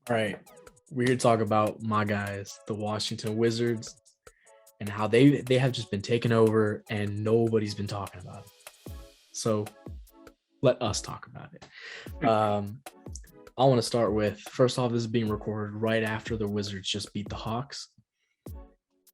All right, we're here to talk about my guys, the Washington Wizards, and how they have just been taken over and nobody's been talking about it. So let us talk about it. I want to start with, first off, this is being recorded right after the Wizards just beat the Hawks.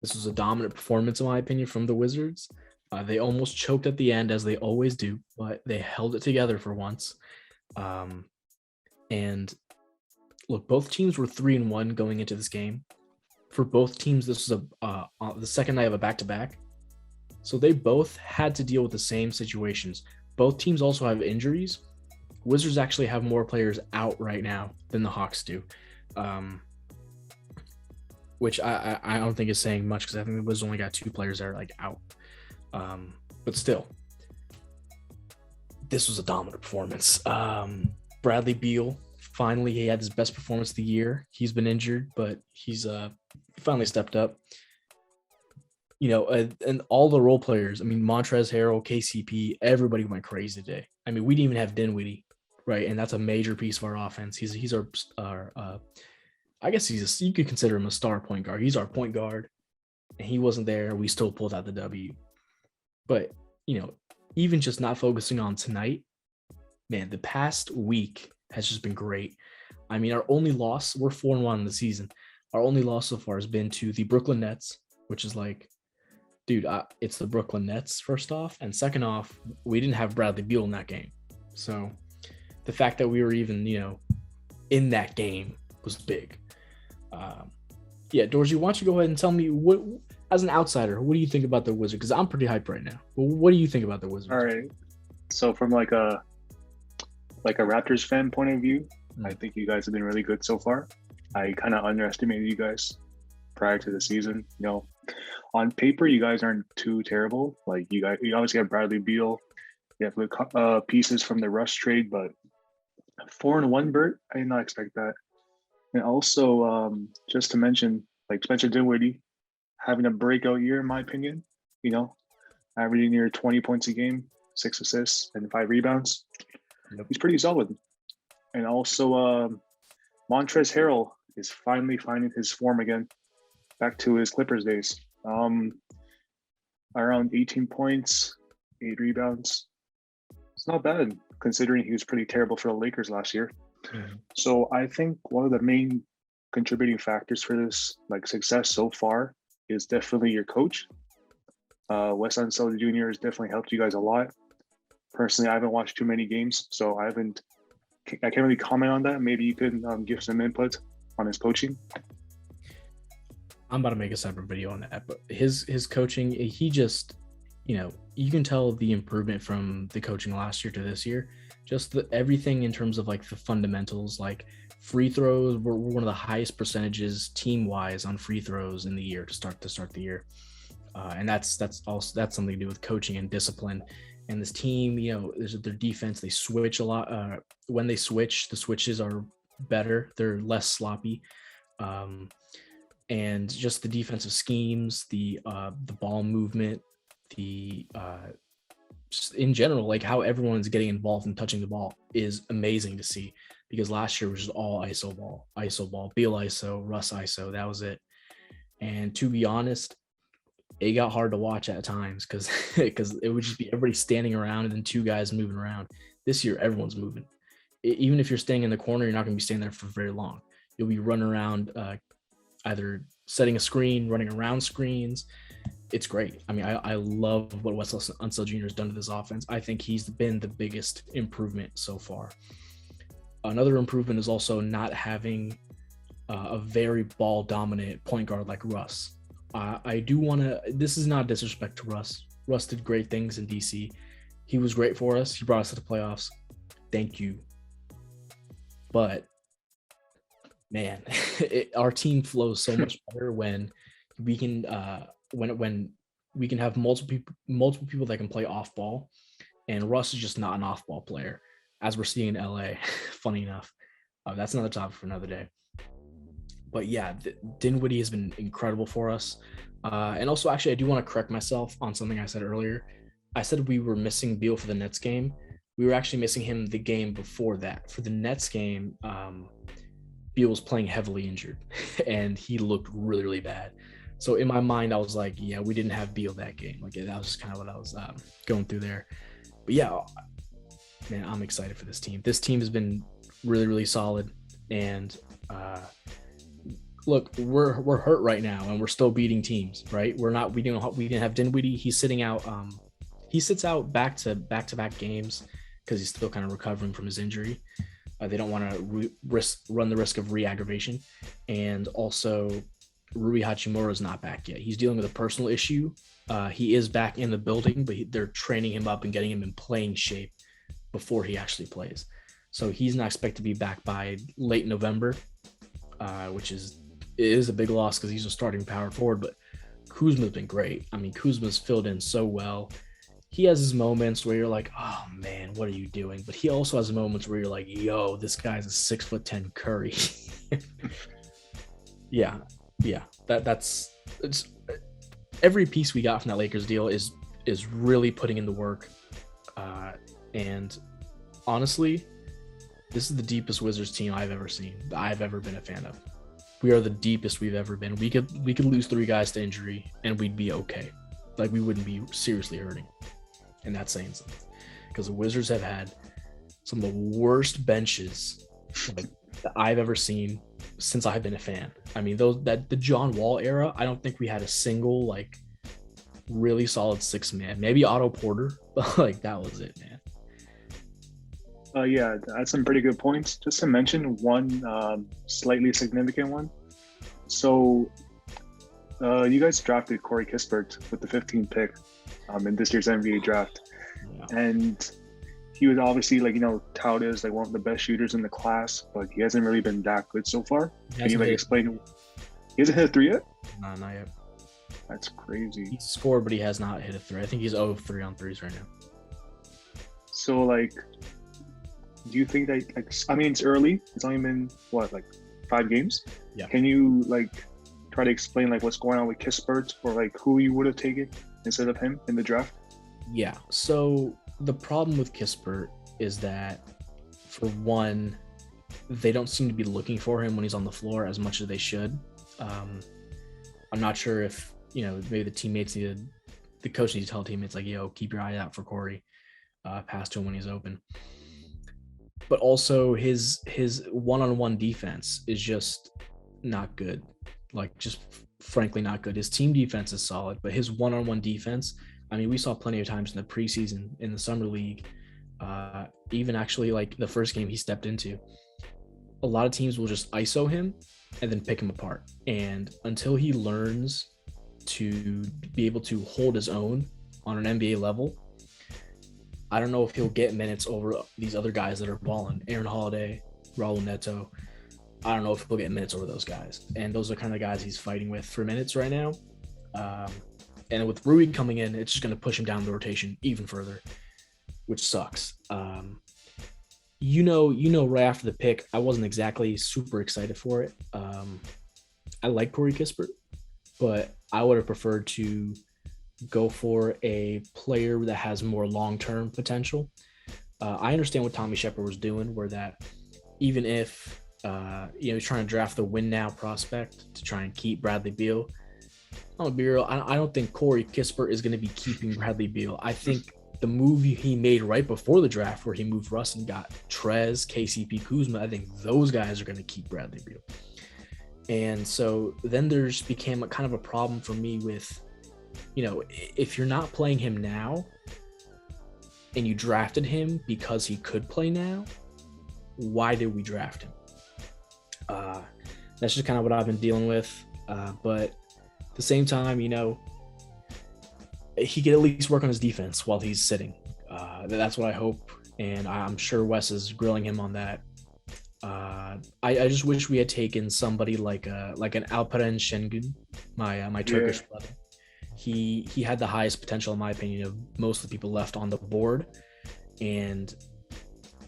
This was a dominant performance, in my opinion, from the Wizards. They almost choked at the end, as they always do, but they held it together for once. And look, both teams were 3-1 going into this game. For both teams, this was the second night of a back-to-back. So they both had to deal with the same situations. Both teams also have injuries. Wizards actually have more players out right now than the Hawks do, which I don't think is saying much, because I think the Wizards only got 2 players that are like out. But still, this was a dominant performance. Bradley Beal, finally, he had his best performance of the year. He's been injured, but he's finally stepped up. You know, and all the role players, I mean, Montrezl Harrell, KCP, everybody went crazy today. I mean, we didn't even have Dinwiddie, right? And that's a major piece of our offense. He's our I guess you could consider him a star point guard. He's our point guard, and he wasn't there. We still pulled out the W. But, you know, even just not focusing on tonight, man, the past week has just been great. I mean, our only loss, we're 4-1 in the season. Our only loss so far has been to the Brooklyn Nets, which is like, dude, it's the Brooklyn Nets, first off. And second off, we didn't have Bradley Beal in that game. So the fact that we were even, in that game was big. Yeah, Dorjee, why don't you go ahead and tell me, what, as an outsider, what do you think about the Wizards? Because I'm pretty hyped right now. But what do you think about the Wizards? All right. So from like a Raptors fan point of view, I think you guys have been really good so far. I kind of underestimated you guys prior to the season. On paper, you guys aren't too terrible. Like you obviously have Bradley Beal. You have good pieces from the Rush trade, but 4-1, Bert, I did not expect that. And also, just to mention, like Spencer Dinwiddie having a breakout year, in my opinion. Averaging near 20 points a game, 6 assists, and 5 rebounds. Yep. He's pretty solid. And also, Montrezl Harrell is finally finding his form again, back to his Clippers days. Around 18 points, 8 rebounds. It's not bad, considering he was pretty terrible for the Lakers last year. Mm-hmm. So I think one of the main contributing factors for this success so far is definitely your coach. Wes Unseld Jr. has definitely helped you guys a lot. Personally, I haven't watched too many games, so I can't really comment on that. Maybe you could give some input on his coaching. I'm about to make a separate video on that, but his coaching, he just, you can tell the improvement from the coaching last year to this year. Just everything in terms of the fundamentals, like free throws, we're one of the highest percentages team-wise on free throws in the year to start the year, and that's something to do with coaching and discipline. And this team, their defense, they switch a lot. When they switch, the switches are better. They're less sloppy. And just the defensive schemes, the ball movement, just in general, how everyone's getting involved and touching the ball is amazing to see, because last year was just all ISO ball, Beal ISO, Russ ISO. That was it. And to be honest, it got hard to watch at times because it would just be everybody standing around and then 2 guys moving around. This year, everyone's moving. Even if you're staying in the corner, you're not going to be staying there for very long. You'll be running around, either setting a screen, running around screens. It's great. I mean, I love what Wes Unseld Jr. has done to this offense. I think he's been the biggest improvement so far. Another improvement is also not having a very ball-dominant point guard like Russ. I do want to – this is not disrespect to Russ. Russ did great things in DC. He was great for us. He brought us to the playoffs. Thank you. But, man, our team flows so much better when we can when we can have multiple people that can play off ball, and Russ is just not an off ball player, as we're seeing in LA. Funny enough, that's another topic for another day. But yeah, Dinwiddie has been incredible for us. And also, actually, I do want to correct myself on something I said earlier. I said we were missing Beal for the Nets game. We were actually missing him the game before that. For the Nets game, Beal was playing heavily injured, and he looked really, really bad. So in my mind, I was like, yeah, we didn't have Beal that game. Like that was just kind of what I was going through there. But yeah, man, I'm excited for this team. This team has been really, really solid. And look, we're hurt right now, and we're still beating teams, right? We didn't have Dinwiddie. He's sitting out. He sits out back to back games because he's still kind of recovering from his injury. They don't want to run the risk of re-aggravation. And also, Rui Hachimura is not back yet. He's dealing with a personal issue. He is back in the building, but they're training him up and getting him in playing shape before he actually plays. So he's not expected to be back by late November, which is a big loss because he's a starting power forward. But Kuzma's been great. I mean, Kuzma's filled in so well. He has his moments where you're like, oh man, what are you doing? But he also has moments where you're like, yo, this guy's a 6'10" Curry. yeah. That's it's every piece we got from that Lakers deal is really putting in the work. And honestly, this is the deepest Wizards team I've ever seen, that I've ever been a fan of. We are the deepest we've ever been. We could lose 3 guys to injury and we'd be okay. Like we wouldn't be seriously hurting. And that's saying something. Because the Wizards have had some of the worst benches that I've ever seen since I've been a fan. I mean, the John Wall era, I don't think we had a single like really solid 6-man. Maybe Otto Porter, but like that was it, man. Yeah, that's some pretty good points. Just to mention one slightly significant one. So you guys drafted Coby Kisper with the 15th pick in this year's NBA draft. Yeah. And he was obviously touted as like one of the best shooters in the class, but he hasn't really been that good so far. Can you explain? He hasn't hit a 3 yet? No, not yet. That's crazy. He scored, but he has not hit a 3. I think he's 0-3 on 3s right now. So do you think that I mean, it's early. It's only been 5 games? Yeah. Can you try to explain what's going on with Kissberg, or who you would have taken instead of him in the draft? Yeah. So the problem with Kisper is that, for one, they don't seem to be looking for him when he's on the floor as much as they should. I'm not sure if maybe the coach needs to tell teammates yo, keep your eye out for Corey, pass to him when he's open. But also his one-on-one defense is just not good. Just frankly not good. His team defense is solid, but his one-on-one defense, I mean, we saw plenty of times in the preseason, in the summer league, even actually the first game he stepped into, a lot of teams will just ISO him and then pick him apart. And until he learns to be able to hold his own on an NBA level, I don't know if he'll get minutes over these other guys that are balling. Aaron Holiday, Raul Neto. I don't know if he'll get minutes over those guys. And those are kind of the guys he's fighting with for minutes right now. And with Rui coming in, it's just going to push him down the rotation even further, which sucks. Right after the pick, I wasn't exactly super excited for it. I like Coby Kisper, but I would have preferred to go for a player that has more long-term potential. I understand what Tommy Shepard was doing, where that even if he's trying to draft the win now prospect to try and keep Bradley Beal. I don't think Coby Kisper is going to be keeping Bradley Beal. I think the move he made right before the draft, where he moved Russ and got Trez, KCP, Kuzma, I think those guys are going to keep Bradley Beal. And so then there's became a kind of a problem for me with, if you're not playing him now and you drafted him because he could play now, why did we draft him? That's just kind of what I've been dealing with. But at the same time, he could at least work on his defense while he's sitting. That's what I hope. And I'm sure Wes is grilling him on that. I just wish we had taken somebody like an Alperen Şengün, my Turkish brother. He had the highest potential, in my opinion, of most of the people left on the board. And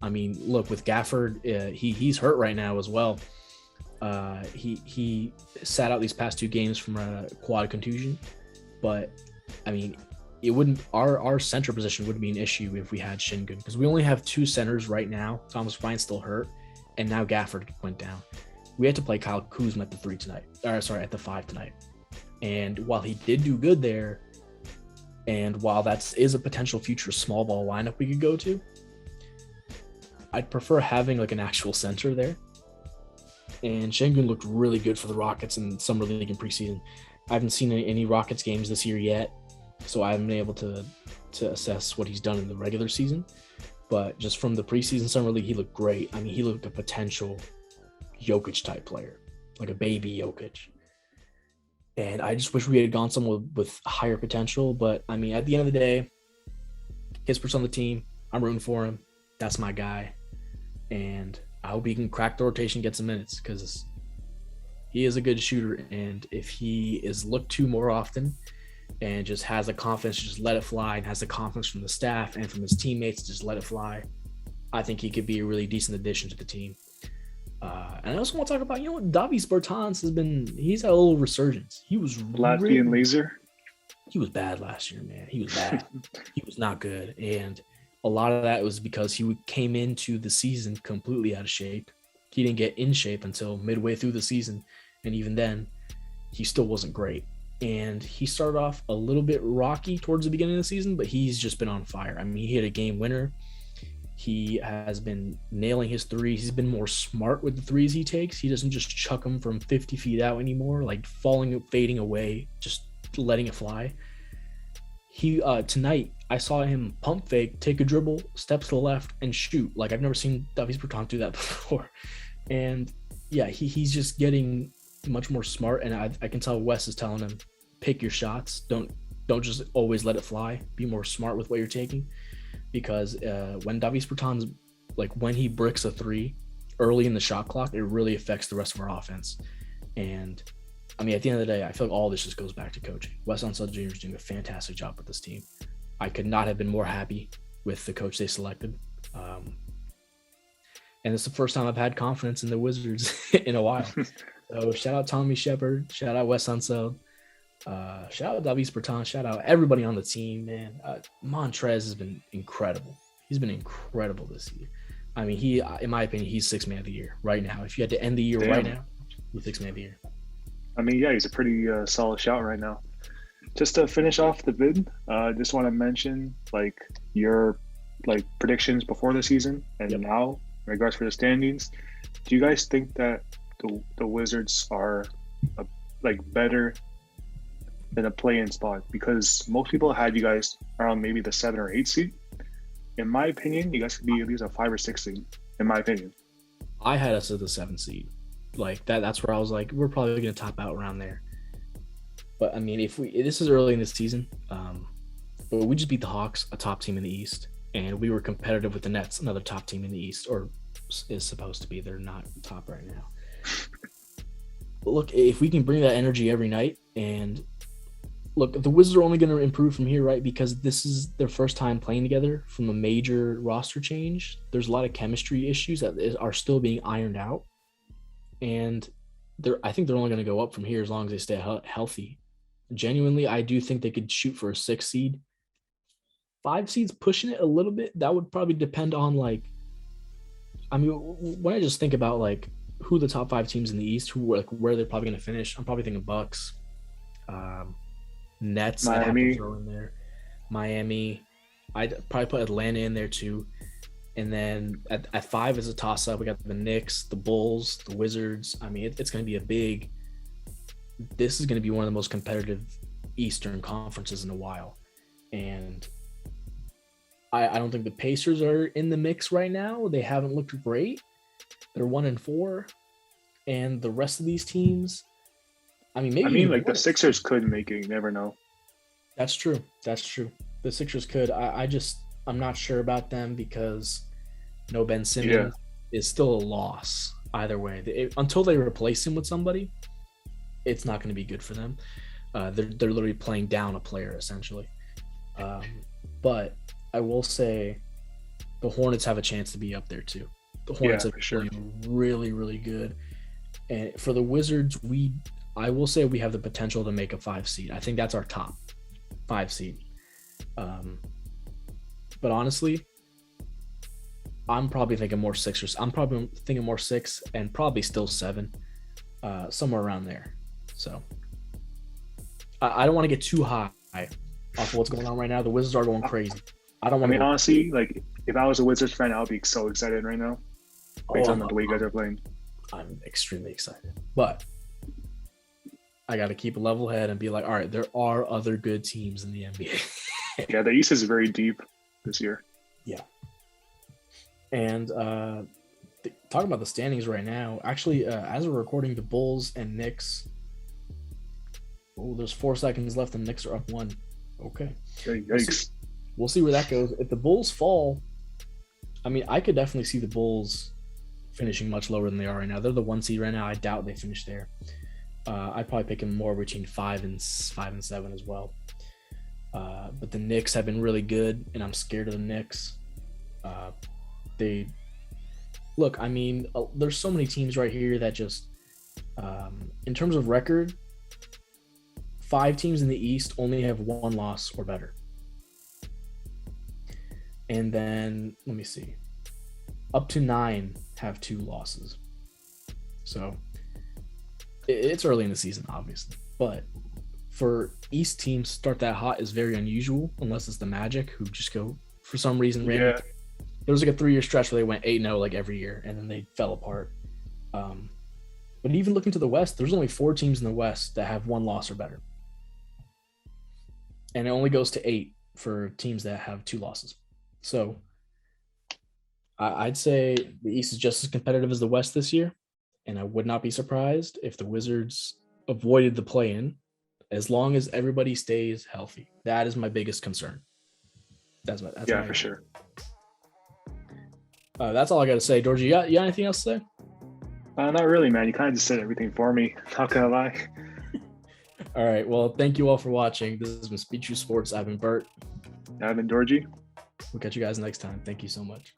I mean, look, with Gafford, he's hurt right now as well. He sat out these past 2 games from a quad contusion, but I mean, it wouldn't, our center position wouldn't be an issue if we had Şengün, because we only have 2 centers right now. Thomas Bryant's still hurt, and now Gafford went down. we had to play Kyle Kuzma at the 3 tonight. At the 5 tonight. And while he did do good there, and while that is a potential future small ball lineup we could go to, I'd prefer having like an actual center there. And Şengün looked really good for the Rockets in Summer League and preseason. I haven't seen any Rockets games this year yet, so I haven't been able to assess what he's done in the regular season. But just from the preseason Summer League, he looked great. I mean, he looked a potential Jokic type player, like a baby Jokic. And I just wish we had gone someone with higher potential. But I mean, at the end of the day, Kisper's on the team. I'm rooting for him. That's my guy. And I hope he can crack the rotation, get some minutes, because he is a good shooter. And if he is looked to more often and just has the confidence to just let it fly, and has the confidence from the staff and from his teammates to just let it fly, I think he could be a really decent addition to the team. And I also want to talk about, Davis Bertans he's had a little resurgence. He was Latvian laser. He was bad last year, man. He was bad. He was not good. And a lot of that was because he came into the season completely out of shape. He didn't get in shape until midway through the season. And even then, he still wasn't great. And he started off a little bit rocky towards the beginning of the season, but he's just been on fire. I mean, he hit a game winner. He has been nailing his threes. He's been more smart with the threes he takes. He doesn't just chuck them from 50 feet out anymore, like fading away, just letting it fly. He tonight, I saw him pump fake, take a dribble, steps to the left, and shoot. Like, I've never seen Davis Bertans do that before. And yeah, he's just getting much more smart. And I can tell Wes is telling him, pick your shots. Don't just always let it fly. Be more smart with what you're taking. Because when Davis Bertans, like when he bricks a 3 early in the shot clock, it really affects the rest of our offense. And I mean, at the end of the day, I feel like all this just goes back to coaching. Wes Unseld Jr. is doing a fantastic job with this team. I could not have been more happy with the coach they selected. And it's the first time I've had confidence in the Wizards in a while. So shout out Tommy Shepard, shout out Wes Unseld. Shout out Davis Bertans, shout out everybody on the team, man. Montrez has been incredible. He's been incredible this year. I mean, he, in my opinion, he's 6th man of the year right now. If you had to end the year right now, he's 6th man of the year. I mean, yeah, he's a pretty solid shout right now. Just to finish off the vid, just want to mention like your predictions before the season and now in regards for the standings. Do you guys think that the Wizards are better than a play-in spot? Because most people had you guys around maybe the 7 or 8 seed. In my opinion, you guys could be at least a 5 or 6 seed. In my opinion, I had us at the 7 seed. Like that's where I was like, we're probably going to top out around there. But I mean, this is early in the season, but we just beat the Hawks, a top team in the East, and we were competitive with the Nets, another top team in the East, or is supposed to be. They're not top right now. But look, if we can bring that energy every night, and look, the Wizards are only going to improve from here, right? Because this is their first time playing together from a major roster change. There's a lot of chemistry issues that are still being ironed out, and I think they're only going to go up from here as long as they stay healthy. Genuinely, I do think they could shoot for a 6 seed. 5 seeds pushing it a little bit. That would probably depend on when I just think about who the top 5 teams in the East, where they're probably going to finish. I'm probably thinking Bucks, Nets. Miami. I'd have to throw in there. Miami. I'd probably put Atlanta in there too. And then at 5 is a toss-up. We got the Knicks, the Bulls, the Wizards. I mean, it's going to be this is going to be one of the most competitive Eastern conferences in a while. And I don't think the Pacers are in the mix right now. They haven't looked great. They're 1-4. And the rest of these teams, the Sixers could make it. You never know. That's true. The Sixers could. I'm not sure about them because no Ben Simmons is still a loss either way. Until they replace him with somebody, it's not going to be good for them. They're literally playing down a player essentially. But I will say the Hornets have a chance to be up there too. The Hornets are really, really good. And for the Wizards, I will say we have the potential to make a 5 seed. I think that's our top 5 seed. But honestly, I'm probably thinking more 6 and probably still 7. somewhere around there. So I don't want to get too high off of what's going on right now. The Wizards are going crazy. I don't I want mean, to. honestly, like if I was a Wizards fan, I would be so excited right now based on the way you guys are playing. I'm extremely excited, but I got to keep a level head and be like, all right, there are other good teams in the NBA. Yeah, the East is very deep this year. Yeah. And talking about the standings right now, actually, as we're recording, the Bulls and Knicks. Oh, there's 4 seconds left, and the Knicks are up 1. Okay. Yikes. We'll see where that goes. If the Bulls fall, I mean, I could definitely see the Bulls finishing much lower than they are right now. They're the 1 seed right now. I doubt they finish there. I'd probably pick them more between 5 and 7 as well. But the Knicks have been really good, and I'm scared of the Knicks. They look. I mean, there's so many teams right here that just, in terms of record, 5 teams in the East only have 1 loss or better. And then let me see, up to 9 have 2 losses. So it's early in the season, obviously, but for East teams to start that hot is very unusual, unless it's the Magic, who just go for some reason. There was like a 3-year stretch where they went 8-0 like every year, and then they fell apart. But even looking to the West, there's only 4 teams in the West that have 1 loss or better, and it only goes to 8 for teams that have 2 losses. So I'd say the East is just as competitive as the West this year, and I would not be surprised if the Wizards avoided the play-in, as long as everybody stays healthy. That is my biggest concern. That's for sure. That's all I got to say. Dorjee, you got anything else to say? Not really, man. You kind of just said everything for me. Not gonna lie. All right. Well, thank you all for watching. This has been Speed True Sports. I've been Bert. I've been Dorjee. We'll catch you guys next time. Thank you so much.